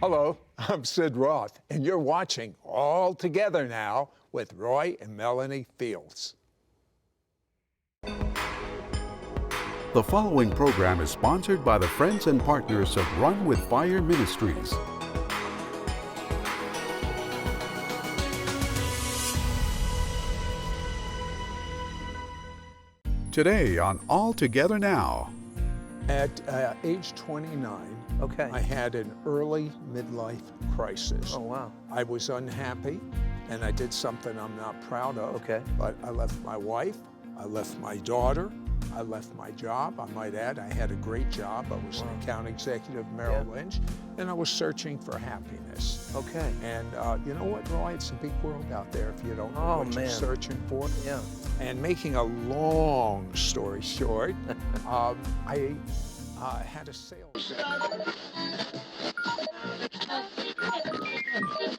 Hello, I'm Sid Roth, and you're watching All Together Now with Roy and Melanie Fields. The following program is sponsored by the friends and partners of Run with Fire Ministries. Today on All Together Now. At age 29, I had an early midlife crisis. Oh, wow. I was unhappy, and I did something I'm not proud of. But I left my wife, I left my daughter, I left my job. I might add, I had a great job. I was an account executive at Merrill Lynch, and I was searching for happiness. And you know what, Roy? It's a big world out there if you don't know what you're searching for. And making a long story short, I had a sales.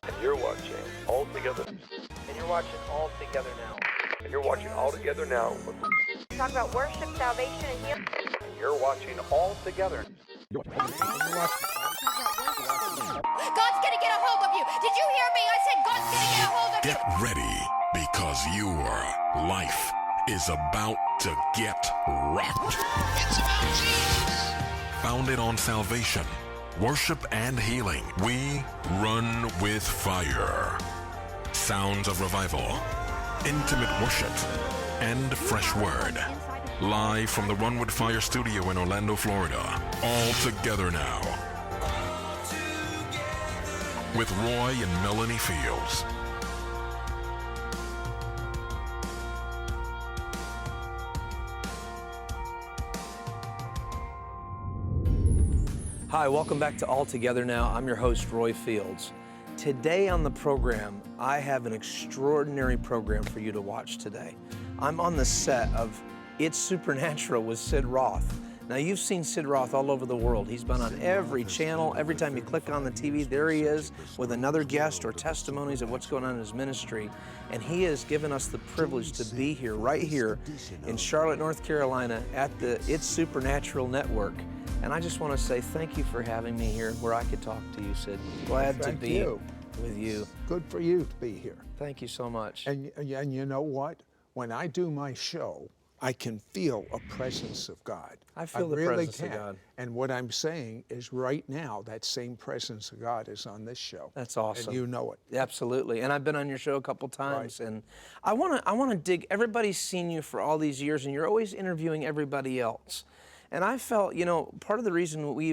And you're watching All Together. And you're watching All Together Now. And you're watching All Together Now. Talk about worship, salvation, and healing. And you're watching All Together. God's gonna get a hold of you. Did you hear me? I said God's gonna get a hold of you. Get ready, because your life is about to get rocked. It's about Jesus. Founded on salvation, worship, and healing, we run with fire. Sounds of revival, intimate worship, and fresh word. Live from the Run with Fire studio in Orlando, Florida. All Together Now. With Roy and Melanie Fields. Hi, welcome back to All Together Now. I'm your host, Roy Fields. Today on the program, I have an extraordinary program for you to watch today. I'm on the set of It's Supernatural with Sid Roth. Now, you've seen Sid Roth all over the world. He's been on every channel. Every time you click on the TV, there he is with another guest or testimonies of what's going on in his ministry. And he has given us the privilege to be here, right here in Charlotte, North Carolina at the It's Supernatural Network. And I just want to say thank you for having me here where I could talk to you, Sid. Glad to be with you. Good for you to be here. Thank you so much. And you know what? When I do my show, I can feel a presence of God. I feel the presence of God. And what I'm saying is right now, that same presence of God is on this show. That's awesome. And you know it. Absolutely. And I've been on your show a couple times. Right. And I want to dig, everybody's seen you for all these years, and you're always interviewing everybody else. And I felt, you know, part of the reason we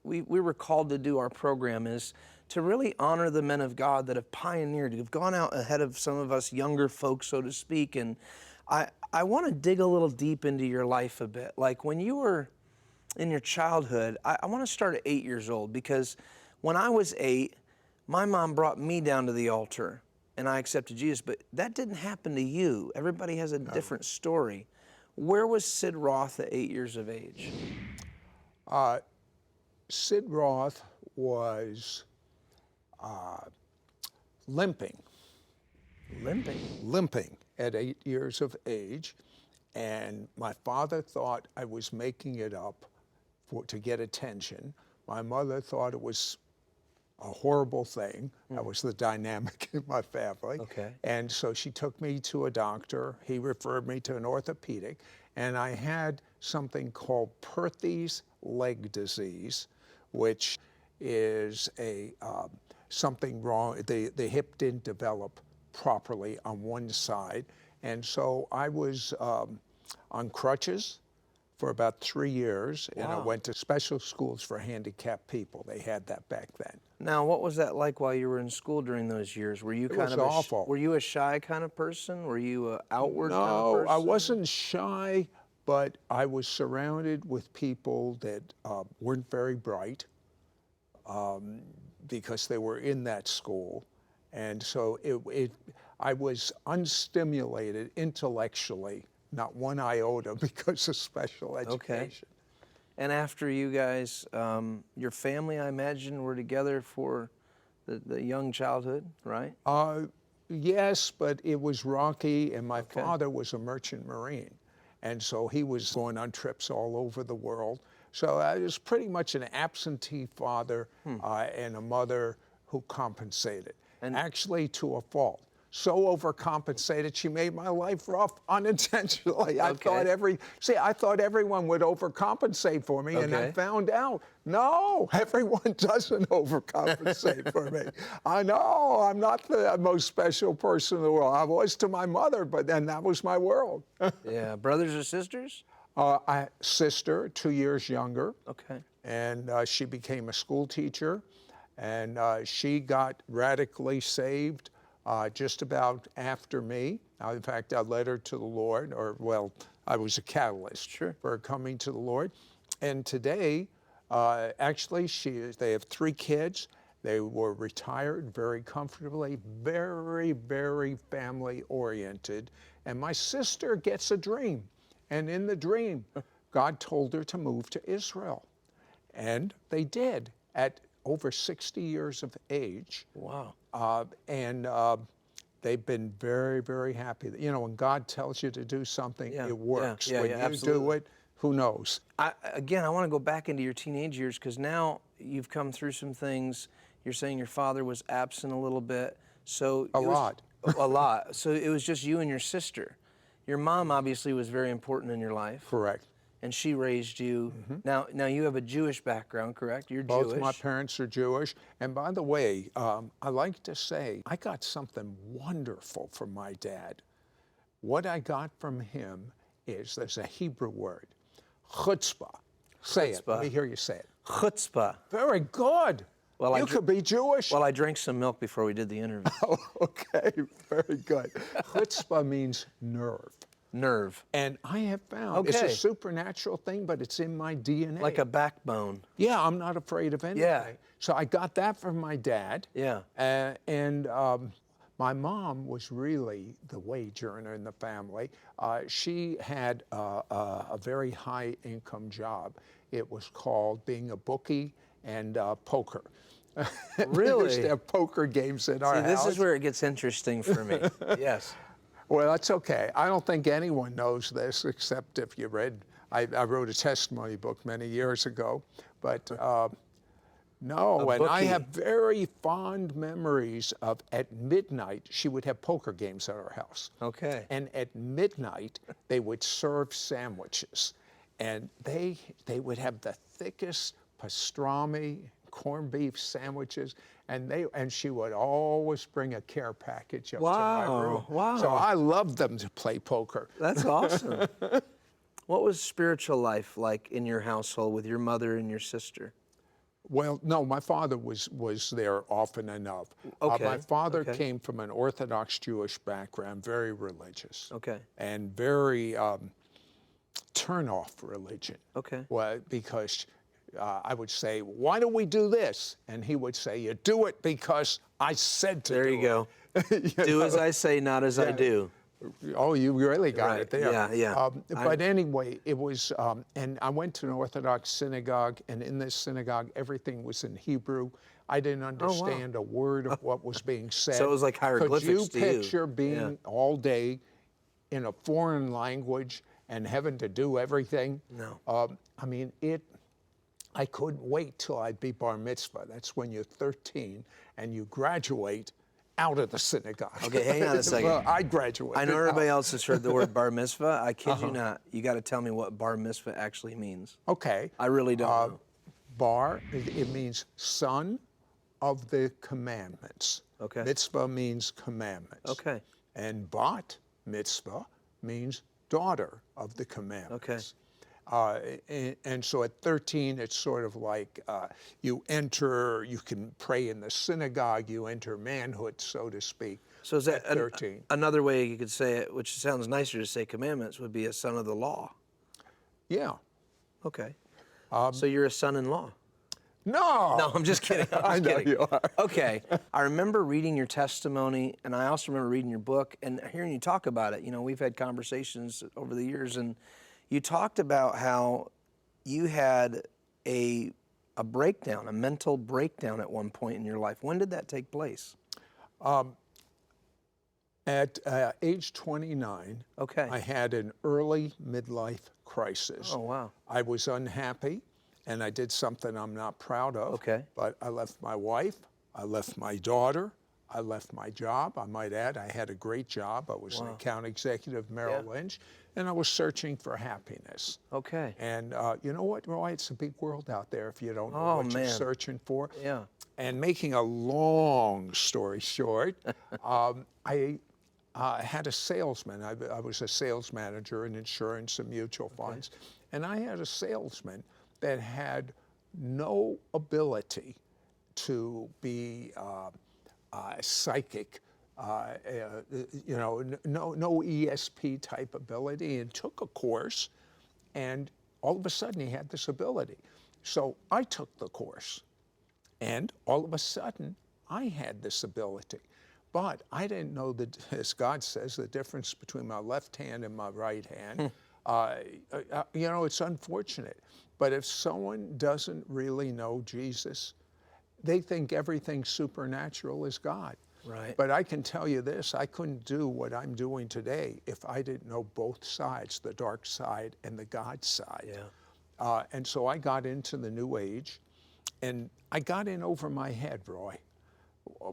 were called to do our program is to really honor the men of God that have pioneered, who've gone out ahead of some of us younger folks, so to speak. And I want to dig a little deep into your life a bit. Like when you were in your childhood, I want to start at 8 years old, because when I was 8, my mom brought me down to the altar and I accepted Jesus, but that didn't happen to you. Everybody has a different story. Where was Sid Roth at 8 years of age? Sid Roth was limping at 8 years of age, and my father thought I was making it up to get attention. My mother thought it was a horrible thing. That was the dynamic in my family. And so she took me to a doctor. He referred me to an orthopedic, and I had something called Perthes leg disease, which is something wrong. The hip didn't develop properly on one side, and so I was on crutches for about 3 years, and I went to special schools for handicapped people. They had that back then. Now, what was that like while you were in school during those years? Were you kind of awful. Were you a shy kind of person? Were you an outward kind of person? No, I wasn't shy, but I was surrounded with people that weren't very bright because they were in that school, and so I was unstimulated intellectually, not one iota, because of special education. And after you guys, your family, I imagine, were together for the young childhood, right? Yes, but it was rocky, and my father was a merchant marine, and so he was going on trips all over the world. So I was pretty much an absentee father and a mother who compensated, actually to a fault. So overcompensated, she made my life rough unintentionally. I thought everyone would overcompensate for me, and I found out, no, everyone doesn't overcompensate for me. I know, I'm not the most special person in the world. I was to my mother, but then that was my world. Yeah, brothers or sisters? Sister, 2 years younger. Okay. And she became a school teacher, and she got radically saved just about after me. In fact, I led her to the Lord, I was a catalyst for her coming to the Lord. And today, actually, they have 3 kids. They were retired very comfortably, very, very family-oriented. And my sister gets a dream. And in the dream, God told her to move to Israel. And they did at over 60 years of age. Wow. They've been very, very happy. You know, when God tells you to do something, it works. Yeah, when you absolutely. do it, who knows? I want to go back into your teenage years, because now you've come through some things. You're saying your father was absent a little bit. So A lot. A lot. So it was just you and your sister. Your mom obviously was very important in your life. Correct. And she raised you. Now you have a Jewish background, correct? You're Jewish. Both my parents are Jewish. And by the way, I like to say, I got something wonderful from my dad. What I got from him is, there's a Hebrew word, chutzpah. Say it. Let me hear you say it. Chutzpah. Very good. Well, you could be Jewish. Well, I drank some milk before we did the interview. Oh, okay. Very good. Chutzpah means nerve. Nerve. And I have found it's a supernatural thing, but it's in my DNA. Like a backbone. Yeah, I'm not afraid of anything. Yeah. So I got that from my dad. Yeah. My mom was really the wage earner in the family. She had a very high income job. It was called being a bookie and poker. Really? We used to have poker games in our house. This is where it gets interesting for me. Yes. Well, that's okay. I don't think anyone knows this, except if you read, I wrote a testimony book many years ago, but no, and I have very fond memories of, at midnight, she would have poker games at our house. Okay. And at midnight, they would serve sandwiches, and they would have the thickest pastrami, corned beef sandwiches, and she would always bring a care package up to my room. Wow. So I loved them to play poker. That's awesome. What was spiritual life like in your household with your mother and your sister? Well, no, my father was there often enough. Okay. My father came from an Orthodox Jewish background, very religious. Okay. And very turn-off religion. Okay. Well, because I would say, why do we do this? And he would say, you do it because I said to do it. There you go. Do as I say, not as I do. Oh, you really got it there. Yeah. But anyway, it was, and I went to an Orthodox synagogue, and in this synagogue, everything was in Hebrew. I didn't understand a word of what was being said. So it was like hieroglyphics to you. Could you picture being all day in a foreign language and having to do everything? No. I mean, I couldn't wait till I'd be bar mitzvah. That's when you're 13 and you graduate out of the synagogue. Okay, hang on a second. Well, I graduated. I know everybody else has heard the word bar mitzvah. I kid you not. You got to tell me what bar mitzvah actually means. Okay. I really don't know. Bar, it means son of the commandments. Okay. Mitzvah means commandments. Okay. And bat mitzvah means daughter of the commandments. Okay. And so at 13, it's sort of like you can pray in the synagogue, you enter manhood, so to speak. So is that at 13. Another way you could say it, which sounds nicer to say commandments, would be a son of the law? Yeah. Okay. So you're a son-in-law? No. No, I'm just kidding. I know you are. Okay. I remember reading your testimony, and I also remember reading your book and hearing you talk about it. You know, we've had conversations over the years, and you talked about how you had a breakdown, a mental breakdown at one point in your life. When did that take place? At age 29, Okay. I had an early midlife crisis. Oh, wow. I was unhappy. and I did something I'm not proud of. Okay. But I left my wife, I left my daughter, I left my job. I might add, I had a great job. I was an account executive at Merrill Lynch, and I was searching for happiness. Okay. And you know what, Roy? It's a big world out there if you don't know Oh, what you're man. searching for. Yeah. And making a long story short, I had a salesman. I was a sales manager in insurance and mutual funds. And I had a salesman that had no ability to be psychic, you know, no ESP type ability, and took a course, and all of a sudden he had this ability. So I took the course, and all of a sudden I had this ability. But I didn't know that, as God says, the difference between my left hand and my right hand. You know, it's unfortunate. But if someone doesn't really know Jesus, they think everything supernatural is God. Right. But I can tell you this, I couldn't do what I'm doing today if I didn't know both sides, the dark side and the God side. Yeah. And so I got into the New Age, and I got in over my head, Roy.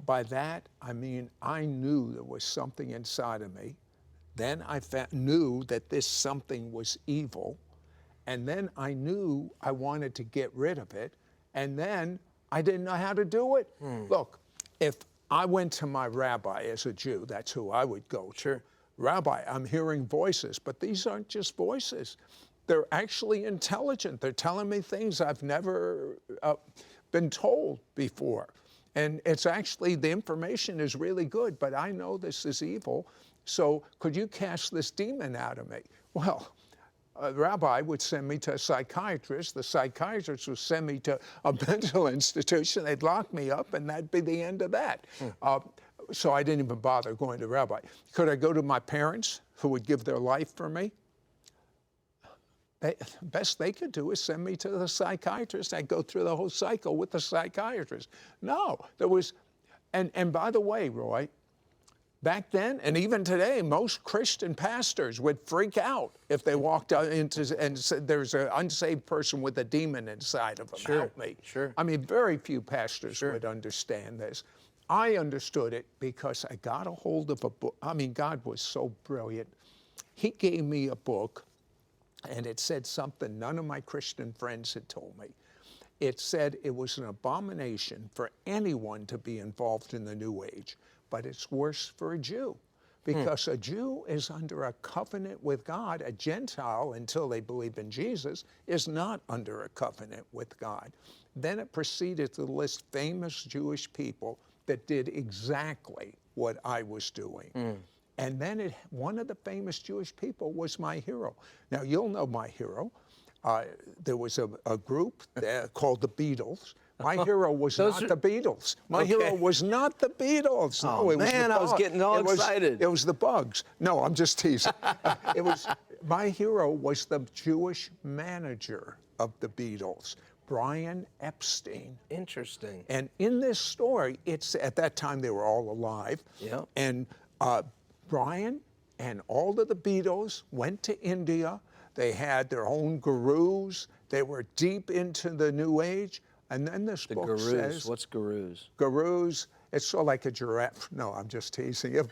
By that, I mean, I knew there was something inside of me. Then I knew that this something was evil. And then I knew I wanted to get rid of it. And then I didn't know how to do it. Look, if I went to my rabbi as a Jew, that's who I would go to. Sure. Rabbi, I'm hearing voices, but these aren't just voices. They're actually intelligent. They're telling me things I've never been told before. And it's actually, the information is really good, but I know this is evil. So could you cast this demon out of me? Well, a rabbi would send me to a psychiatrist. The psychiatrist would send me to a mental institution. They'd lock me up, and that'd be the end of that. So I didn't even bother going to rabbi. Could I go to my parents, who would give their life for me? Best they could do is send me to the psychiatrist. I'd go through the whole cycle with the psychiatrist. No, there was, and by the way, Roy, back then, and even today, most Christian pastors would freak out if they walked out into and said, there's an unsaved person with a demon inside of them. Sure, Help me. sure. I mean, very few pastors would understand this. I understood it because I got a hold of a book. I mean, God was so brilliant. He gave me a book, and it said something none of my Christian friends had told me. It said it was an abomination for anyone to be involved in the New Age, but it's worse for a Jew, because a Jew is under a covenant with God. A Gentile, until they believe in Jesus, is not under a covenant with God. Then it proceeded to list famous Jewish people that did exactly what I was doing. And then one of the famous Jewish people was my hero. Now, you'll know my hero. There was a group there called the Beatles. My hero was not the Beatles. My hero was not the Beatles. Oh, No, it was man, I was getting all excited. It was the Bugs. No, I'm just teasing. My hero was the Jewish manager of the Beatles, Brian Epstein. Interesting. And in this story, it's at that time they were all alive. Yeah. And Brian and all of the Beatles went to India. They had their own gurus. They were deep into the New Age. And then this book Gurus. says... What's gurus? Gurus, it's sort of like a giraffe. No, I'm just teasing you.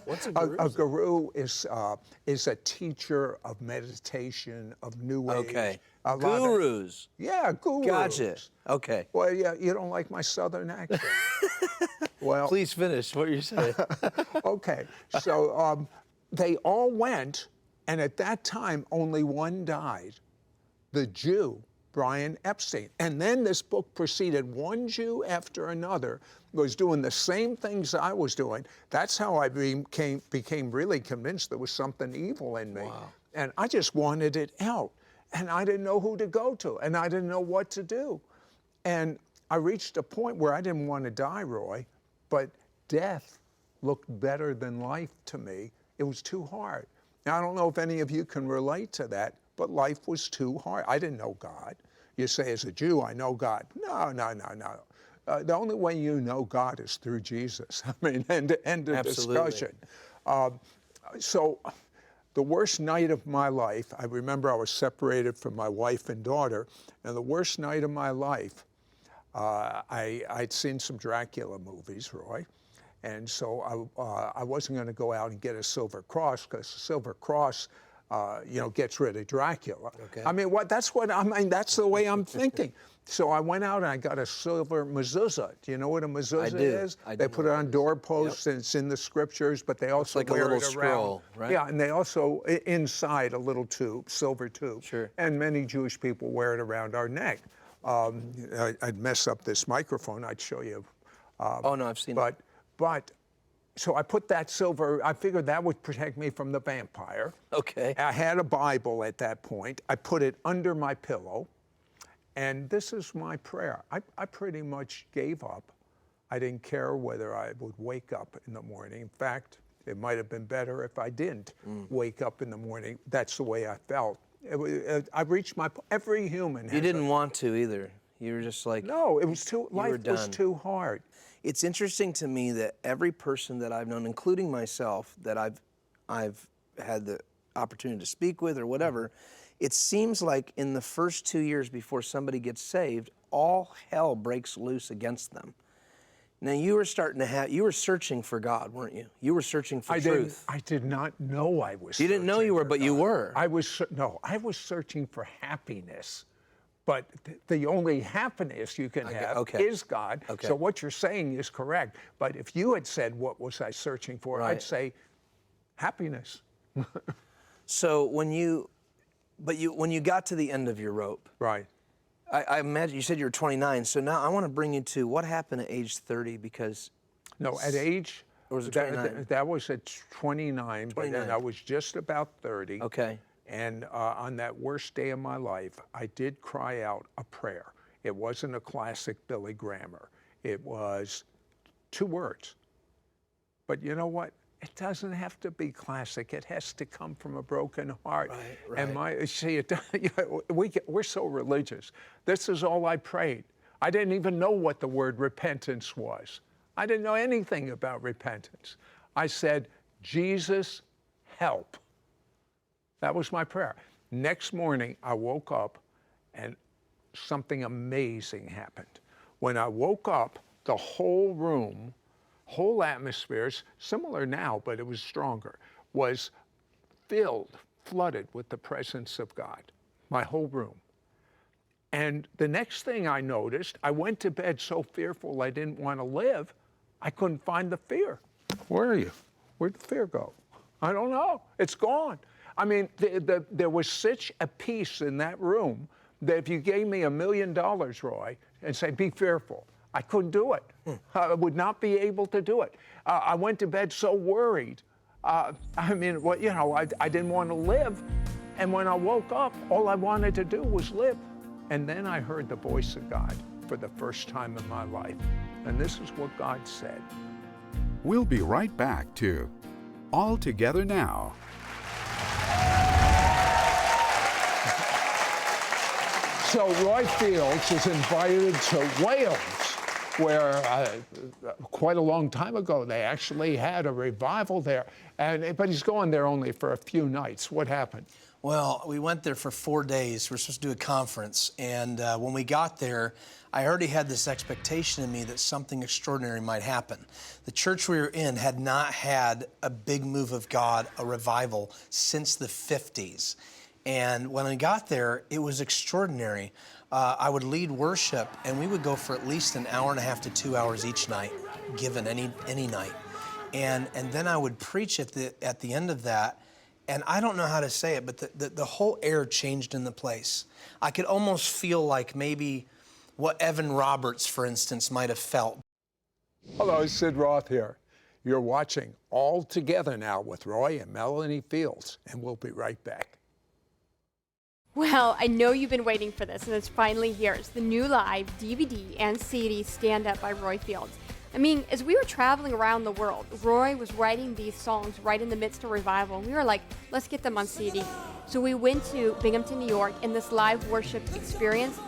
What's a guru? A guru is a teacher of meditation, of New Age. Okay. Gurus. Yeah, gurus. Gotcha. Okay. Well, yeah, you don't like my Southern accent. Well, Please finish what you're saying. okay. So they all went, and at that time, only one died. The Jew, Brian Epstein. And then this book proceeded. One Jew after another was doing the same things I was doing. That's how I became really convinced there was something evil in me. Wow. And I just wanted it out. And I didn't know who to go to, and I didn't know what to do. And I reached a point where I didn't want to die, Roy, but death looked better than life to me. It was too hard. Now, I don't know if any of you can relate to that, but life was too hard. I didn't know God. You say, as a Jew, I know God. No. The only way you know God is through Jesus. I mean, end of Absolutely. discussion. So the worst night of my life, I remember I was separated from my wife and daughter, and the worst night of my life, I'd seen some Dracula movies, Roy, and so I wasn't going to go out and get a silver cross, because the silver cross, gets rid of Dracula. Okay. I mean, that's the way I'm thinking. So I went out and I got a silver mezuzah. Do you know what a mezuzah is? They put it on doorposts, and it's in the scriptures, but they also like a wear little it around. scroll, right? Yeah, and they also, inside a little tube, silver tube. Sure. And many Jewish people wear it around our neck. I'd mess up this microphone, I'd show you. Oh, no, I've seen it. But, so I put that silver, I figured that would protect me from the vampire. Okay. I had a Bible at that point. I put it under my pillow. And this is my prayer. I pretty much gave up. I didn't care whether I would wake up in the morning. In fact, it might have been better if I didn't wake up in the morning. That's the way I felt. I reached every human. You didn't want to either. You were just like, no, it was life was done. too hard. It's interesting to me that every person that I've known, including myself, that I've had the opportunity to speak with or whatever, it seems like in the first 2 years before somebody gets saved, all hell breaks loose against them. Now you were searching for God, weren't you? You were searching for truth. I did not know I was. You didn't know you were, but you were. I was searching for happiness. But the only happiness you can have is God. Okay. So what you're saying is correct. But if you had said, what was I searching for? Right. I'd say happiness. So when you got to the end of your rope, Right. I imagine you said you were 29. So now I want to bring you to what happened at age 30, because No, at age, or was it 29? that was at 29, but then 29. I was just about 30. Okay. And on that worst day of my life, I did cry out a prayer. It wasn't a classic Billy Grammar. It was 2 words. But you know what? It doesn't have to be classic. It has to come from a broken heart. Right. And we're so religious. This is all I prayed. I didn't even know what the word repentance was. I didn't know anything about repentance. I said, Jesus, help. That was my prayer. Next morning, I woke up and something amazing happened. When I woke up, the whole room, whole atmosphere, similar now, but it was stronger, was flooded with the presence of God, my whole room. And the next thing I noticed, I went to bed so fearful I didn't want to live, I couldn't find the fear. Where are you? Where'd the fear go? I don't know. It's gone. I mean, there was such a peace in that room that if you gave me $1 million, Roy, and said, be fearful, I couldn't do it. I would not be able to do it. I went to bed so worried. I didn't want to live. And when I woke up, all I wanted to do was live. And then I heard the voice of God for the first time in my life. And this is what God said. We'll be right back to All Together Now. So Roy Fields is invited to Wales, where quite a long time ago they actually had a revival there. But he's going there only for a few nights. What happened? Well, we went there for 4 days. We're supposed to do a conference. And when we got there, I already had this expectation in me that something extraordinary might happen. The church we were in had not had a big move of God, a revival, since the 50s. And when I got there, it was extraordinary. I would lead worship, and we would go for at least 1.5 hours to 2 hours each night, given any night. And then I would preach at the end of that. And I don't know how to say it, but the whole air changed in the place. I could almost feel like maybe what Evan Roberts, for instance, might have felt. Hello, Sid Roth here. You're watching All Together Now with Roy and Melanie Fields, and we'll be right back. Well, I know you've been waiting for this, and it's finally here. It's the new live DVD and CD Stand Up by Roy Fields. I mean, as we were traveling around the world, Roy was writing these songs right in the midst of revival. We were like, let's get them on CD. So we went to Binghamton, New York in this live worship experience,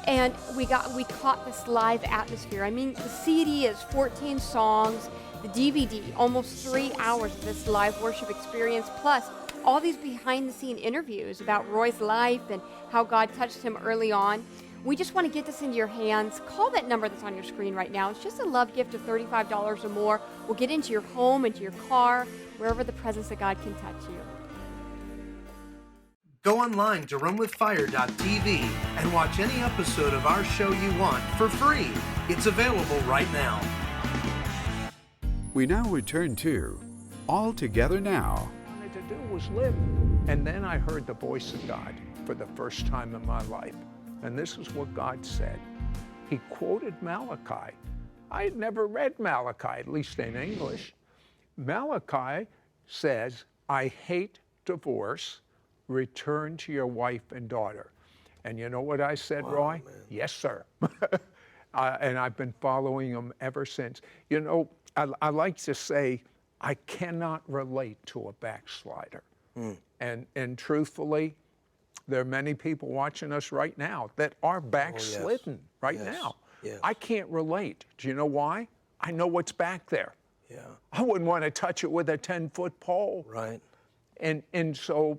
and we caught this live atmosphere. I mean, the CD is 14 songs, the DVD, almost 3 hours of this live worship experience, plus all these behind-the-scene interviews about Roy's life and how God touched him early on. We just want to get this into your hands. Call that number that's on your screen right now. It's just a love gift of $35 or more. We'll get into your home, into your car, wherever the presence of God can touch you. Go online to runwithfire.tv and watch any episode of our show you want for free. It's available right now. We now return to All Together Now. All I wanted to do was live. And then I heard the voice of God for the first time in my life. And this is what God said. He quoted Malachi. I had never read Malachi, at least in English. Malachi says, I hate divorce. Return to your wife and daughter. And you know what I said, Roy? Man. Yes, sir. And I've been following him ever since. You know, I like to say, I cannot relate to a backslider. And truthfully, there are many people watching us right now that are backslidden now. Yes. I can't relate. Do you know why? I know what's back there. Yeah. I wouldn't want to touch it with a 10-foot pole. Right. And so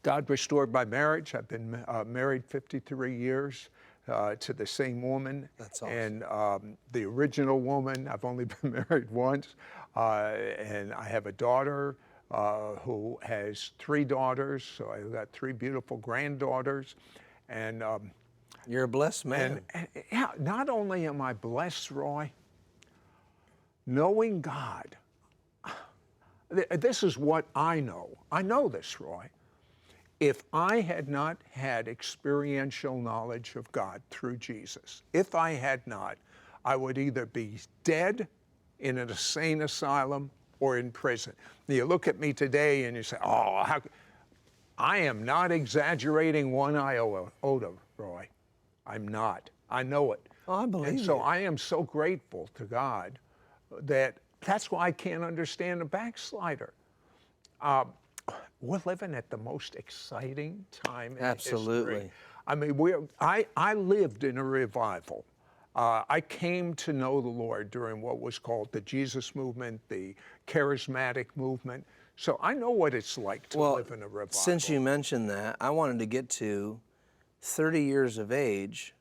God restored my marriage. I've been married 53 years to the same woman. That's awesome. And the original woman, I've only been married once. And I have a daughter who has 3 daughters. So I've got 3 beautiful granddaughters. And you're a blessed man. And yeah, not only am I blessed, Roy, knowing God, this is what I know. I know this, Roy. If I had not had experiential knowledge of God through Jesus, if I had not, I would either be dead in an insane asylum or in prison. You look at me today and you say, oh, how... I am not exaggerating one iota, Roy. I'm not. I know it. Oh, I believe it. And so I am so grateful to God that's why I can't understand a backslider. We're living at the most exciting time in history. I mean, I lived in a revival. I came to know the Lord during what was called the Jesus movement, the charismatic movement. So I know what it's like to live in a revival. Since you mentioned that, I wanted to get to 30 years of age.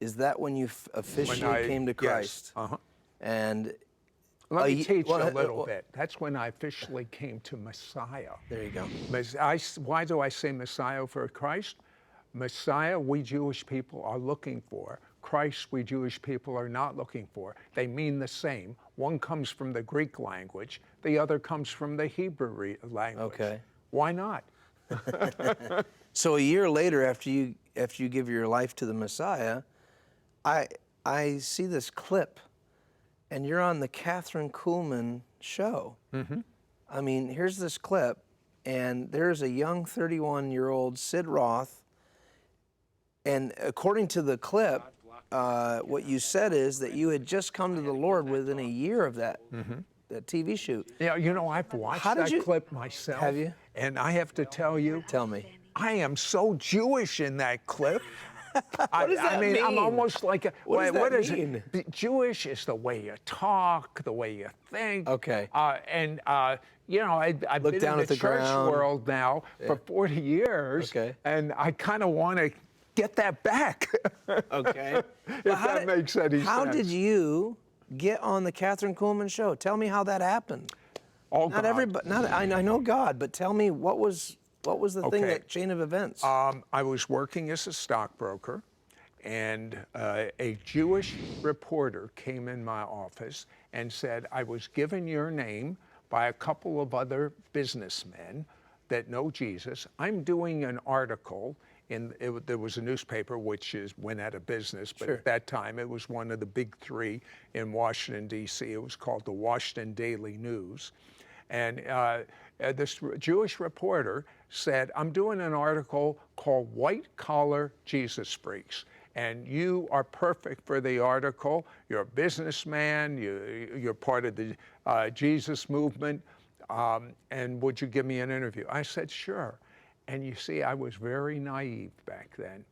Is that when you officially came to Christ? Yes. Uh-huh. And let me teach you a little bit. That's when I officially came to Messiah. There you go. Why do I say Messiah for Christ? Messiah, we Jewish people are looking for. Christ, we Jewish people are not looking for. They mean the same. One comes from the Greek language. The other comes from the Hebrew language. Okay. Why not? So a year later, after you give your life to the Messiah, I see this clip, and you're on the Catherine Kuhlman show. Mm-hmm. I mean, here's this clip, and there's a young 31-year-old Sid Roth, and according to the clip, what you said is that you had just come to the Lord within a year of that, that TV shoot. Yeah, you know, I've watched that clip myself. Have you? And I have to tell you. Tell me. I am so Jewish in that clip. What does that mean? I'm almost like what does that mean? Jewish is the way you talk, the way you think. Okay. You know, I've been in the church world now for 40 years. Okay. And I kind of want to get that back. Okay. If that makes any sense. How did you get on the Catherine Kuhlman show? Tell me how that happened. All not God. everybody. I know God, but tell me what was the thing, that chain of events? I was working as a stockbroker, and a Jewish reporter came in my office and said, I was given your name by a couple of other businessmen that know Jesus. I'm doing an article. There was a newspaper which went out of business, but at that time it was one of the big 3 in Washington, D.C. It was called the Washington Daily News. And this Jewish reporter said, I'm doing an article called White Collar Jesus Freaks. And you are perfect for the article. You're a businessman. You're part of the Jesus movement. And would you give me an interview? I said, sure. And you see, I was very naive back then.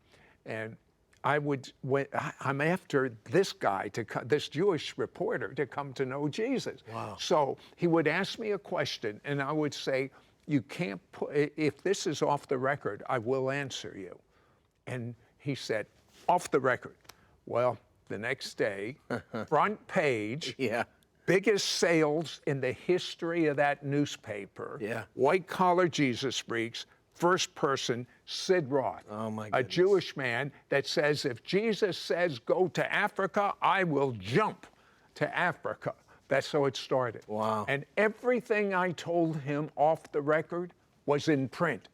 And I'm after this guy, this Jewish reporter, to come to know Jesus. Wow. So he would ask me a question, and I would say, you can't if this is off the record, I will answer you. And he said, off the record. Well, the next day, front page, biggest sales in the history of that newspaper, white collar Jesus freaks, first person, Sid Roth, a Jewish man that says, if Jesus says go to Africa, I will jump to Africa. That's how it started. Wow. And everything I told him off the record was in print.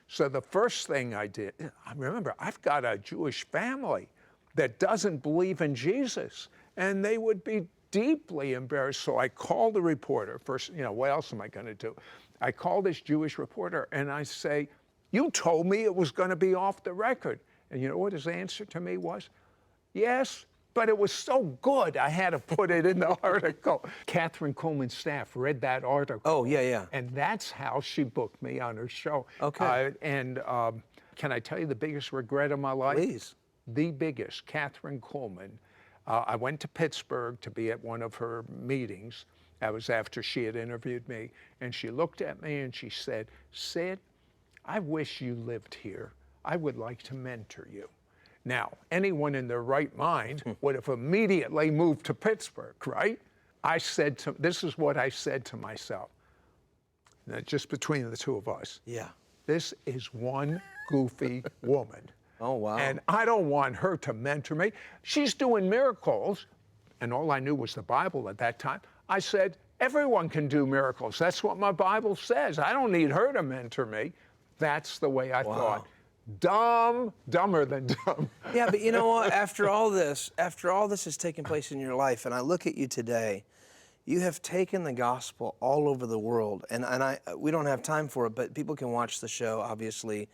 So the first thing I did, I remember, I've got a Jewish family that doesn't believe in Jesus, and they would be deeply embarrassed. So I called the reporter. First, what else am I going to do? I called this Jewish reporter, and I say, you told me it was going to be off the record. And you know what his answer to me was? Yes, but it was so good, I had to put it in the article. Catherine Coleman's staff read that article. Oh, yeah. And that's how she booked me on her show. Okay. Can I tell you the biggest regret of my life? Please. The biggest, Catherine Coleman. I went to Pittsburgh to be at one of her meetings. That was after she had interviewed me. And she looked at me and she said, Sid, I wish you lived here. I would like to mentor you. Now, anyone in their right mind would have immediately moved to Pittsburgh, right? This is what I said to myself, now, just between the two of us. Yeah. This is one goofy woman. Oh, wow. And I don't want her to mentor me. She's doing miracles, and all I knew was the Bible at that time. I said, everyone can do miracles. That's what my Bible says. I don't need her to mentor me. That's the way I thought. Dumber than dumb. Yeah, but you know what? After all this has taken place in your life, and I look at you today, you have taken the gospel all over the world. And we don't have time for it, but people can watch the show, obviously.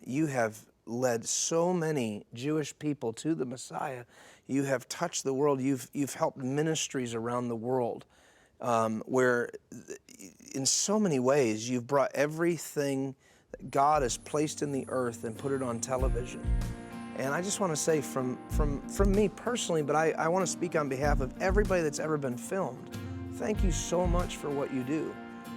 You have led so many Jewish people to the Messiah. You have touched the world. You've helped ministries around the world where in so many ways you've brought everything that God has placed in the earth and put it on television. And I just want to say from me personally, but I want to speak on behalf of everybody that's ever been filmed, thank you so much for what you do.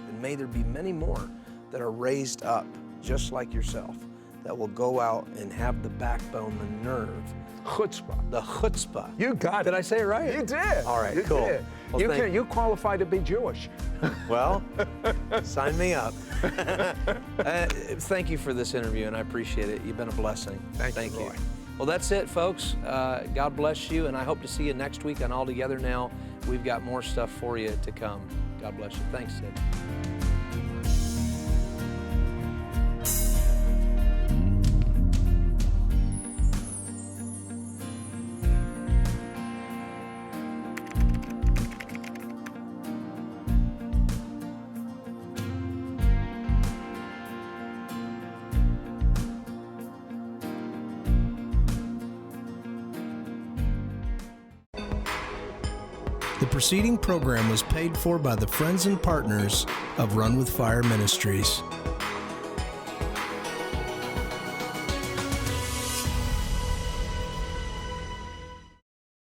And may there be many more that are raised up just like yourself, that will go out and have the backbone, the nerve. Chutzpah. The chutzpah. You got it. Did I say it right? You did. All right, you cool. Did. Well, You qualify to be Jewish. Well, sign me up. Thank you for this interview, and I appreciate it. You've been a blessing. Thank you. Well, that's it, folks. God bless you, and I hope to see you next week on All Together Now. We've got more stuff for you to come. God bless you. Thanks, Sid. The preceding program was paid for by the friends and partners of Run with Fire Ministries.